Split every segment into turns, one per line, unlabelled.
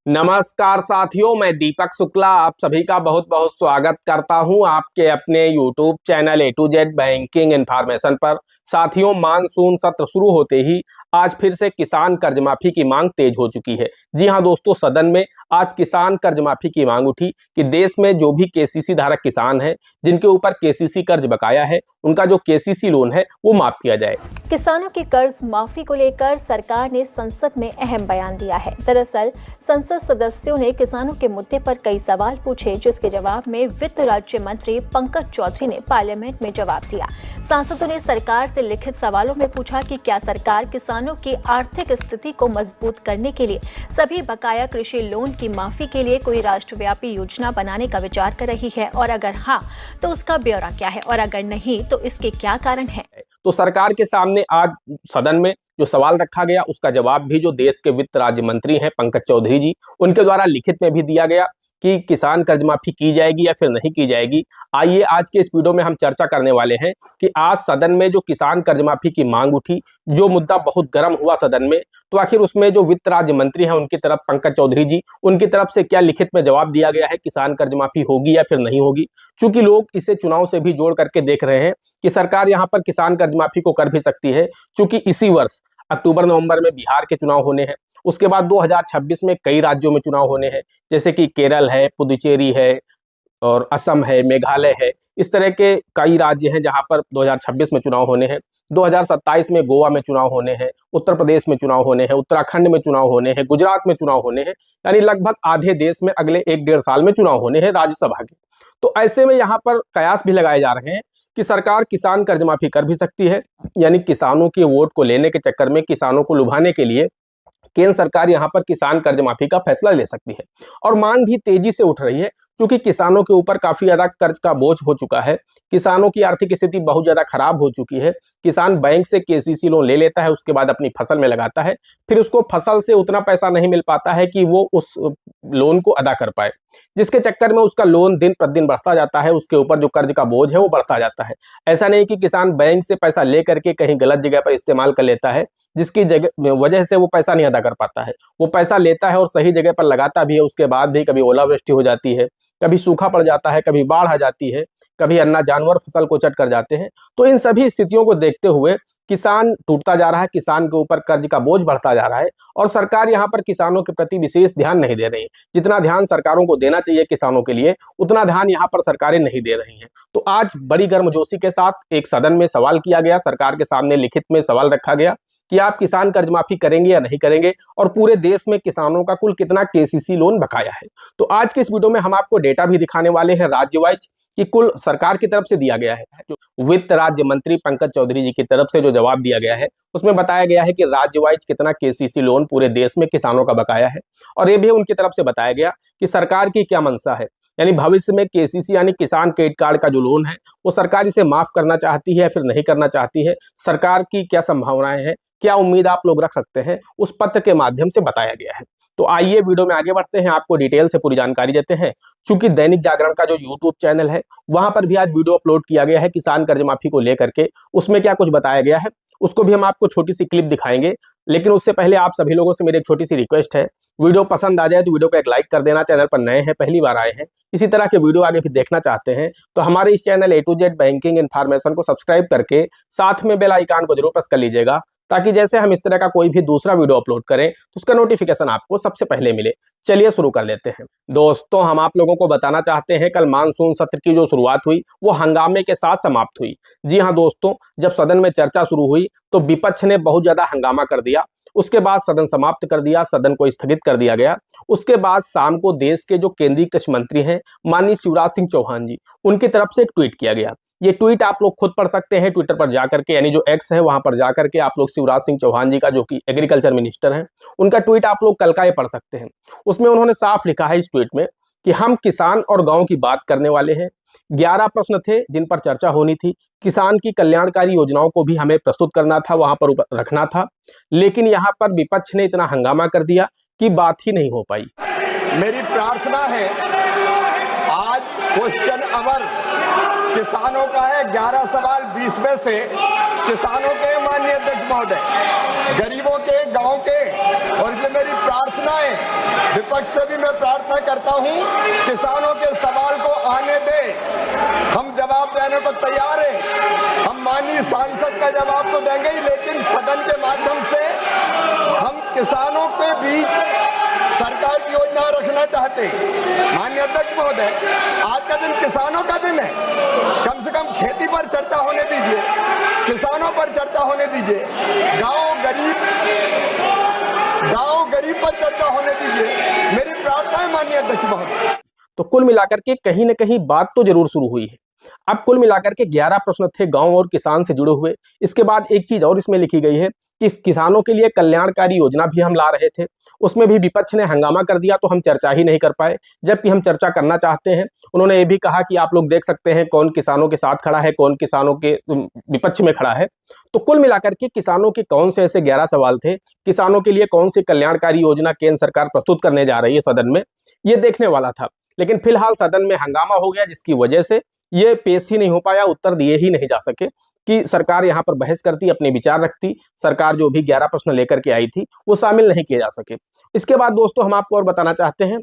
नमस्कार साथियों, मैं दीपक शुक्ला आप सभी का बहुत बहुत स्वागत करता हूं आपके अपने YouTube channel A to Z banking information पर। साथियों, मानसून सत्र शुरू होते ही आज फिर से किसान कर्ज माफी की मांग तेज हो चुकी है। जी हां दोस्तों, सदन में आज किसान कर्ज माफी की मांग उठी कि देश में जो भी KCC धारक किसान हैं, जिनके ऊपर KCC कर्ज बकाया है, उनका जो KCC लोन है वो माफ किया जाए।
किसानों की कर्ज माफी को लेकर सरकार ने संसद में अहम बयान दिया है। दरअसल संसद सदस्यों ने किसानों के मुद्दे पर कई सवाल पूछे, जिसके जवाब में वित्त राज्य मंत्री पंकज चौधरी ने पार्लियामेंट में जवाब दिया। सांसदों ने सरकार से लिखित सवालों में पूछा कि क्या सरकार किसानों की आर्थिक स्थिति को मजबूत करने के लिए सभी बकाया कृषि लोन की माफी के लिए कोई राष्ट्रव्यापी योजना बनाने का विचार कर रही है, और अगर हाँ तो उसका ब्यौरा क्या है, और अगर नहीं तो इसके क्या कारण है।
तो सरकार के सामने आज सदन में जो सवाल रखा गया, उसका जवाब भी जो देश के वित्त राज्य मंत्री हैं पंकज चौधरी जी, उनके द्वारा लिखित में भी दिया गया कि किसान कर्ज माफी की जाएगी या फिर नहीं की जाएगी। आइए आज के इस वीडियो में हम चर्चा करने वाले हैं कि आज सदन में जो किसान कर्ज माफी की मांग उठी, जो मुद्दा बहुत गर्म हुआ सदन में, तो आखिर उसमें जो वित्त राज्य मंत्री हैं उनकी तरफ पंकज चौधरी जी, उनकी तरफ से क्या लिखित में जवाब दिया गया है, किसान कर्ज माफी होगी या फिर नहीं होगी। चूंकि लोग इसे चुनाव से भी जोड़ करके देख रहे हैं कि सरकार यहाँ पर किसान कर्ज माफी को कर भी सकती है, चूंकि इसी वर्ष अक्टूबर नवंबर में बिहार के चुनाव होने हैं। उसके बाद 2026 में कई राज्यों में चुनाव होने हैं, जैसे कि केरल है, पुदुचेरी है और असम है, मेघालय है। इस तरह के कई राज्य हैं जहां पर 2026 में चुनाव होने हैं। 2027 में गोवा में चुनाव होने हैं, उत्तर प्रदेश में चुनाव होने हैं, उत्तराखंड में चुनाव होने हैं, गुजरात में चुनाव होने हैं। यानी लगभग आधे देश में अगले 1-1.5 साल में चुनाव होने हैं राज्यसभा के। तो ऐसे में यहाँ पर कयास भी लगाए जा रहे हैं कि सरकार किसान कर्ज माफी कर भी सकती है, यानी किसानों के वोट को लेने के चक्कर में, किसानों को लुभाने के लिए केंद्र सरकार यहां पर किसान कर्ज माफी का फैसला ले सकती है। और मांग भी तेजी से उठ रही है, क्योंकि किसानों के ऊपर काफी ज्यादा कर्ज का बोझ हो चुका है। किसानों की आर्थिक स्थिति बहुत ज्यादा खराब हो चुकी है। किसान बैंक से KCC लोन ले लेता है, उसके बाद अपनी फसल में लगाता है, फिर उसको फसल से उतना पैसा नहीं मिल पाता है कि वो उस लोन को अदा कर पाए, जिसके चक्कर में उसका लोन दिन प्रतिदिन बढ़ता जाता है, उसके ऊपर जो कर्ज का बोझ है वो बढ़ता जाता है। ऐसा नहीं कि किसान बैंक से पैसा ले करके कहीं गलत जगह पर इस्तेमाल कर लेता है, जिसकी वजह से वो पैसा नहीं अदा कर पाता है। वो पैसा लेता है और सही जगह पर लगाता भी है, उसके बाद भी कभी ओलावृष्टि हो जाती है, कभी सूखा पड़ जाता है, कभी बाढ़ आ जाती है, कभी अन्य जानवर फसल को चट कर जाते हैं। तो इन सभी स्थितियों को देखते हुए किसान टूटता जा रहा है, किसान के ऊपर कर्ज का बोझ बढ़ता जा रहा है, और सरकार यहाँ पर किसानों के प्रति विशेष ध्यान नहीं दे रही है। जितना ध्यान सरकारों को देना चाहिए किसानों के लिए, उतना ध्यान यहाँ पर सरकारें नहीं दे रही हैं। तो आज बड़ी गर्मजोशी के साथ एक सदन में सवाल किया गया, सरकार के सामने लिखित में सवाल रखा गया कि आप किसान कर्ज माफी करेंगे या नहीं करेंगे, और पूरे देश में किसानों का कुल कितना KCC लोन बकाया है। तो आज के इस वीडियो में हम आपको डेटा भी दिखाने वाले हैं राज्य वाइज कि कुल सरकार की तरफ से दिया गया है। जो वित्त राज्य मंत्री पंकज चौधरी जी की तरफ से जो जवाब दिया गया है, उसमें बताया गया है कि राज्य वाइज कितना KCC लोन पूरे देश में किसानों का बकाया है, और ये भी उनकी तरफ से बताया गया कि सरकार की क्या मंशा है। यानी भविष्य में KCC यानी किसान क्रेडिट कार्ड का जो लोन है, वो सरकार इसे माफ करना चाहती है या फिर नहीं करना चाहती है, सरकार की क्या संभावनाएं हैं, क्या उम्मीद आप लोग रख सकते हैं, उस पत्र के माध्यम से बताया गया है। तो आइए वीडियो में आगे बढ़ते हैं, आपको डिटेल से पूरी जानकारी देते हैं। चूंकि दैनिक जागरण का जो YouTube चैनल है, वहां पर भी आज वीडियो अपलोड किया गया है किसान कर्ज माफी को लेकर के। उसमें क्या कुछ बताया गया है उसको भी हम आपको छोटी सी क्लिप दिखाएंगे, लेकिन उससे पहले आप सभी लोगों से मेरी एक छोटी सी रिक्वेस्ट है, वीडियो पसंद आ जाए तो वीडियो को एक लाइक कर देना। चैनल पर नए हैं, पहली बार आए हैं, इसी तरह के वीडियो आगे भी देखना चाहते हैं, तो हमारे इस channel A to Z banking information को सब्सक्राइब करके साथ में बेल आइकन को जरूर प्रेस कर लीजिएगा, ताकि जैसे हम इस तरह का कोई भी दूसरा वीडियो अपलोड करें तो उसका नोटिफिकेशन आपको सबसे पहले मिले। चलिए शुरू कर लेते हैं। दोस्तों, हम आप लोगों को बताना चाहते हैं, कल मानसून सत्र की जो शुरुआत हुई वो हंगामे के साथ समाप्त हुई। जी हां दोस्तों, जब सदन में चर्चा शुरू हुई तो विपक्ष ने बहुत ज्यादा हंगामा कर दिया। उसके बाद सदन समाप्त कर दिया, सदन को स्थगित कर दिया गया। उसके बाद शाम को देश के जो केंद्रीय कृषि मंत्री हैं माननीय शिवराज सिंह चौहान जी, उनकी तरफ से एक ट्वीट किया गया। ये ट्वीट आप लोग खुद पढ़ सकते हैं ट्विटर पर जाकर के, यानी जो X है वहां पर जाकर के आप लोग शिवराज सिंह चौहान जी का, जो कि एग्रीकल्चर मिनिस्टर हैं, उनका ट्वीट आप लोग कल का ये पढ़ सकते हैं। उसमें उन्होंने साफ लिखा है इस ट्वीट में कि हम किसान और गांव की बात करने वाले हैं। 11 प्रश्न थे जिन पर चर्चा होनी थी, किसान की कल्याणकारी योजनाओं को भी हमें प्रस्तुत करना था, वहां पर रखना था, लेकिन यहाँ पर विपक्ष ने इतना हंगामा कर दिया कि बात ही नहीं हो पाई।
मेरी प्रार्थना है, आज क्वेश्चन अवर किसानों का है, 11 सवाल 20 में से किसानों के माननीय अध्यक्ष महोदय, गरीबों के, गांव के, और इसलिए मेरी प्रार्थना है विपक्ष से भी मैं प्रार्थना करता हूं, किसानों के सवाल को आने दे, हम जवाब देने को तैयार हैं। हम माननीय सांसद का जवाब तो देंगे ही, लेकिन सदन के माध्यम से हम किसानों के बीच सरकार की योजना रखना चाहते हैं। माननीय अध्यक्ष महोदय, आज का दिन किसानों का दिन है, कम से कम खेती पर चर्चा होने दीजिए, किसानों पर चर्चा होने दीजिए, गांव गरीब पर चर्चा होने दीजिए। मेरी प्रार्थना है माननीय अध्यक्ष महोदय।
तो कुल मिलाकर के कहीं न कहीं बात तो जरूर शुरू हुई है। अब कुल मिलाकर के 11 प्रश्न थे गांव और किसान से जुड़े हुए। इसके बाद एक चीज और इसमें लिखी गई है कि किसानों के लिए कल्याणकारी योजना भी हम ला रहे थे, उसमें भी विपक्ष ने हंगामा कर दिया, तो हम चर्चा ही नहीं कर पाए, जबकि हम चर्चा करना चाहते हैं। उन्होंने ये भी कहा कि आप लोग देख सकते हैं कौन किसानों के साथ खड़ा है, कौन किसानों के विपक्ष में खड़ा है। तो कुल मिलाकर के किसानों के कौन से ऐसे 11 सवाल थे, किसानों के लिए कौन सी कल्याणकारी योजना केंद्र सरकार प्रस्तुत करने जा रही है सदन में, ये देखने वाला था। लेकिन फिलहाल सदन में हंगामा हो गया, जिसकी वजह से ये पेश ही नहीं हो पाया, उत्तर दिए ही नहीं जा सके कि सरकार यहाँ पर बहस करती, अपने विचार रखती। सरकार जो भी 11 प्रश्न लेकर के आई थी वो शामिल नहीं किए जा सके। इसके बाद दोस्तों हम आपको और बताना चाहते हैं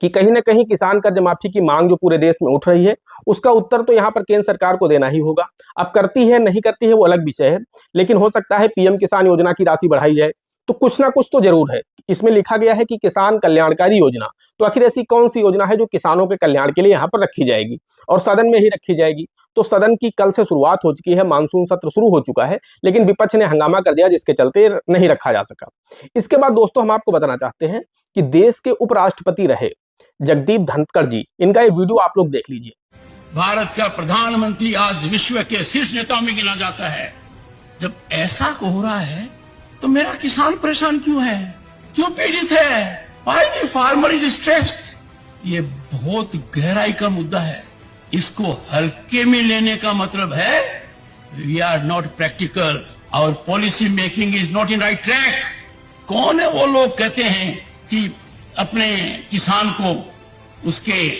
कि कहीं ना कहीं किसान कर्ज माफी की मांग जो पूरे देश में उठ रही है, उसका उत्तर तो यहाँ पर केंद्र सरकार को देना ही होगा। अब करती है नहीं करती है वो अलग विषय है, लेकिन हो सकता है पीएम किसान योजना की राशि बढ़ाई जाए, तो कुछ ना कुछ तो जरूर है। इसमें लिखा गया है कि किसान कल्याणकारी योजना, तो आखिर ऐसी कौन सी योजना है जो किसानों के कल्याण के लिए यहाँ पर रखी जाएगी और सदन में ही रखी जाएगी। तो सदन की कल से शुरुआत हो चुकी है, मानसून सत्र शुरू हो चुका है, लेकिन विपक्ष ने हंगामा कर दिया, जिसके चलते नहीं रखा जा सका। इसके बाद दोस्तों हम आपको बताना चाहते हैं कि देश के उपराष्ट्रपति रहे जगदीप धनखड़ जी, इनका ये वीडियो आप लोग देख लीजिए।
भारत का प्रधानमंत्री आज विश्व के शीर्ष नेताओं में गिना जाता है। जब ऐसा हो रहा है तो मेरा किसान परेशान क्यों है, क्यों पीड़ित है? Why the farmer is stressed? ये बहुत गहराई का मुद्दा है। इसको हल्के में लेने का मतलब है we are not practical, our policy making is not in right track. कौन है वो लोग कहते हैं कि अपने किसान को उसके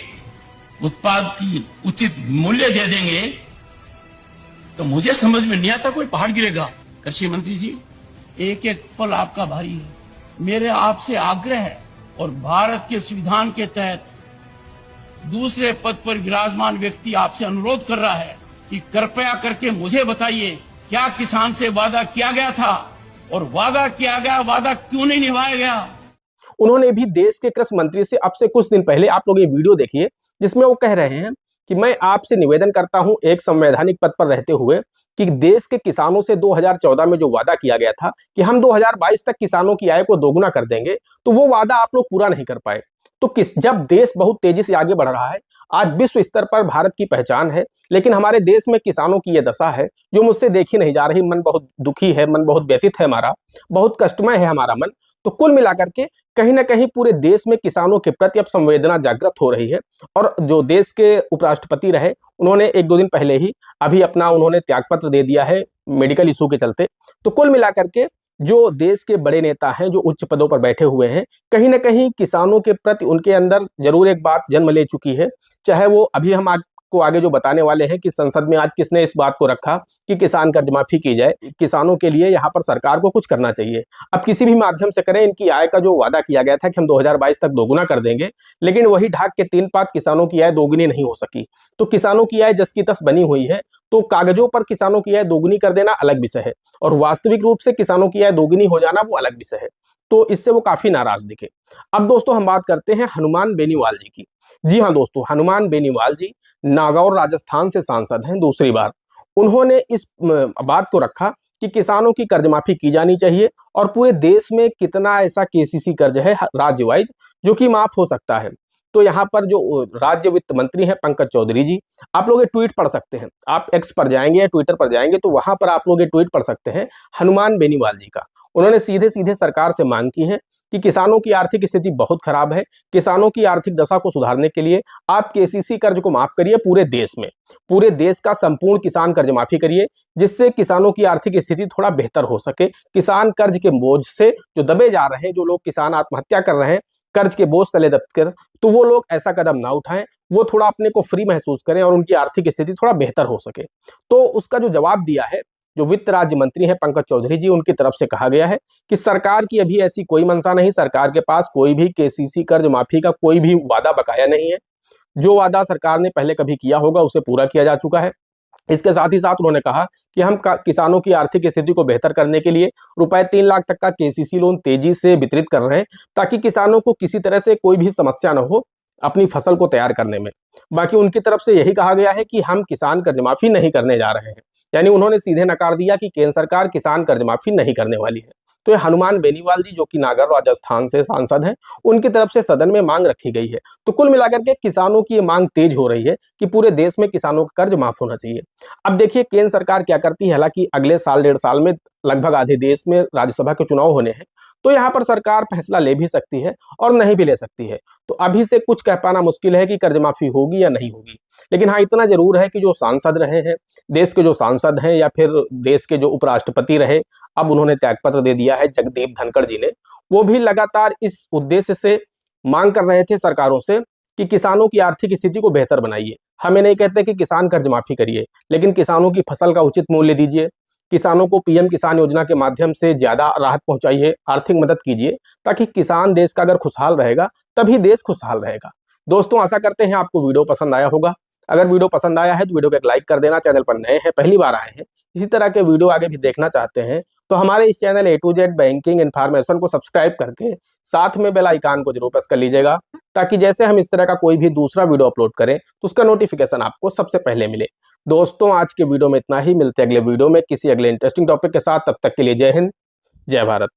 उत्पाद की उचित मूल्य दे देंगे, तो मुझे समझ में नहीं आता कोई पहाड़ गिरेगा। कृषि मंत्री जी, एक एक पल आपका भारी है। मेरे आपसे आग्रह है और भारत के संविधान के तहत दूसरे पद पर विराजमान व्यक्ति आपसे अनुरोध कर रहा है कि कृपया करके मुझे बताइए, क्या किसान से वादा किया गया था, और वादा किया गया वादा क्यों नहीं निभाया गया?
उन्होंने भी देश के कृषि मंत्री से अब से कुछ दिन पहले, आप लोग ये वीडियो देखिए, जिसमें वो कह रहे हैं कि मैं आपसे निवेदन करता हूं एक संवैधानिक पद पर रहते हुए कि देश के किसानों से 2014 में जो वादा किया गया था कि हम 2022 तक किसानों की आय को दोगुना कर देंगे, तो वो वादा आप लोग पूरा नहीं कर पाए। तो जब देश बहुत तेजी से आगे बढ़ रहा है, आज विश्व स्तर पर भारत की पहचान है, लेकिन हमारे देश में किसानों की यह दशा है जो मुझसे देखी नहीं जा रही। मन बहुत दुखी है, मन बहुत व्यथित है, हमारा बहुत कष्टमय है हमारा मन। तो कुल मिलाकर के कहीं ना कहीं पूरे देश में किसानों के प्रति अब संवेदना जागृत हो रही है। और जो देश के उपराष्ट्रपति रहे, उन्होंने एक दो दिन पहले ही अभी अपना उन्होंने त्यागपत्र दे दिया है मेडिकल इशू के चलते। तो कुल मिलाकर के जो देश के बड़े नेता हैं, जो उच्च पदों पर बैठे हुए हैं, कहीं ना कहीं किसानों के प्रति उनके अंदर जरूर एक बात जन्म ले चुकी है। चाहे वो अभी हम को आगे जो बताने वाले हैं कि संसद में आज किसने इस बात को रखा कि किसान कर्ज माफी की जाए, किसानों के लिए यहाँ पर सरकार को कुछ करना चाहिए। अब किसी भी माध्यम से करें, इनकी आय का जो वादा किया गया था कि हम 2022 तक दोगुना कर देंगे, लेकिन वही ढाक के 3 पात किसानों की आय दोगुनी नहीं हो सकी। तो किसानों की आय जस की तस बनी हुई है, तो कागजों पर किसानों की आय दोगुनी कर देना अलग विषय है, और वास्तविक रूप से किसानों की आय दोगुनी हो जाना वो अलग विषय है। तो इससे वो काफी नाराज दिखे। अब दोस्तों हम बात करते हैं हनुमान बेनीवाल जी की। जी हाँ दोस्तों, हनुमान बेनीवाल जी नागौर राजस्थान से सांसद हैं दूसरी बार। उन्होंने इस बात को रखा कि किसानों की कर्ज माफी की जानी चाहिए, और पूरे देश में कितना ऐसा केसीसी कर्ज है राज्य वाइज जो कि माफ हो सकता है। तो यहाँ पर जो राज्य वित्त मंत्री हैं पंकज चौधरी जी, आप लोग ये ट्वीट पढ़ सकते हैं, आप एक्स पर जाएंगे या ट्विटर पर जाएंगे तो वहां पर आप लोग ये ट्वीट पढ़ सकते हैं हनुमान बेनीवाल जी का। उन्होंने सीधे सीधे सरकार से मांग की है कि किसानों की आर्थिक स्थिति बहुत खराब है, किसानों की आर्थिक दशा को सुधारने के लिए आप केसीसी कर्ज को माफ करिए पूरे देश में, पूरे देश का संपूर्ण किसान कर्ज माफी करिए, जिससे किसानों की आर्थिक स्थिति थोड़ा बेहतर हो सके। किसान कर्ज के बोझ से जो दबे जा रहे हैं, जो लोग किसान आत्महत्या कर रहे हैं कर्ज के बोझ तले दबकर, तो वो लोग ऐसा कदम ना उठाएं, वो थोड़ा अपने को फ्री महसूस करें और उनकी आर्थिक स्थिति थोड़ा बेहतर हो सके। तो उसका जो जवाब दिया है जो वित्त राज्य मंत्री हैं पंकज चौधरी जी, उनकी तरफ से कहा गया है कि सरकार की अभी ऐसी कोई मंशा नहीं, सरकार के पास कोई भी केसीसी कर्ज माफी का कोई भी वादा बकाया नहीं है। जो वादा सरकार ने पहले कभी किया होगा उसे पूरा किया जा चुका है। इसके साथ ही साथ उन्होंने कहा कि हम किसानों की आर्थिक स्थिति को बेहतर करने के लिए रुपए 3 लाख तक का केसीसी लोन तेजी से वितरित कर रहे हैं, ताकि किसानों को किसी तरह से कोई भी समस्या न हो अपनी फसल को तैयार करने में। बाकी उनकी तरफ से यही कहा गया है कि हम किसान कर्ज माफी नहीं करने जा रहे हैं, यानी उन्होंने सीधे नकार दिया कि केंद्र सरकार किसान कर्ज माफी नहीं करने वाली है। तो ये हनुमान बेनीवाल जी, जो कि नागर राजस्थान से सांसद हैं, उनकी तरफ से सदन में मांग रखी गई है। तो कुल मिलाकर के किसानों की ये मांग तेज हो रही है कि पूरे देश में किसानों का कर्ज माफ होना चाहिए। अब देखिए केंद्र सरकार क्या करती है। हालांकि अगले साल 1.5 साल में लगभग आधे देश में राज्यसभा के चुनाव होने हैं, तो यहाँ पर सरकार फैसला ले भी सकती है और नहीं भी ले सकती है। तो अभी से कुछ कह पाना मुश्किल है कि कर्ज माफी होगी या नहीं होगी। लेकिन हाँ, इतना जरूर है कि जो सांसद रहे हैं, देश के जो सांसद हैं या फिर देश के जो उपराष्ट्रपति रहे, अब उन्होंने त्यागपत्र दे दिया है, जगदीप धनखड़ जी ने, वो भी लगातार इस उद्देश्य से मांग कर रहे थे सरकारों से कि किसानों की आर्थिक स्थिति को बेहतर बनाइए। हमें नहीं कहते कि किसान कर्ज माफी करिए, लेकिन किसानों की फसल का उचित मूल्य दीजिए, किसानों को पीएम किसान योजना के माध्यम से ज्यादा राहत पहुंचाइए, आर्थिक मदद कीजिए, ताकि किसान देश का अगर खुशहाल रहेगा तभी देश खुशहाल रहेगा। दोस्तों, आशा करते हैं आपको वीडियो पसंद आया होगा। अगर वीडियो पसंद आया है तो वीडियो को एक लाइक कर देना। चैनल पर नए हैं, पहली बार आए हैं, इसी तरह के वीडियो आगे भी देखना चाहते हैं तो हमारे इस channel A to Z banking information को सब्सक्राइब करके साथ में बेल आइकन को जरूर प्रेस कर लीजिएगा, ताकि जैसे हम इस तरह का कोई भी दूसरा वीडियो अपलोड करें तो उसका नोटिफिकेशन आपको सबसे पहले मिले। दोस्तों, आज के वीडियो में इतना ही। मिलते हैं अगले वीडियो में किसी अगले इंटरेस्टिंग टॉपिक के साथ। तब तक के लिए जय हिंद, जय भारत।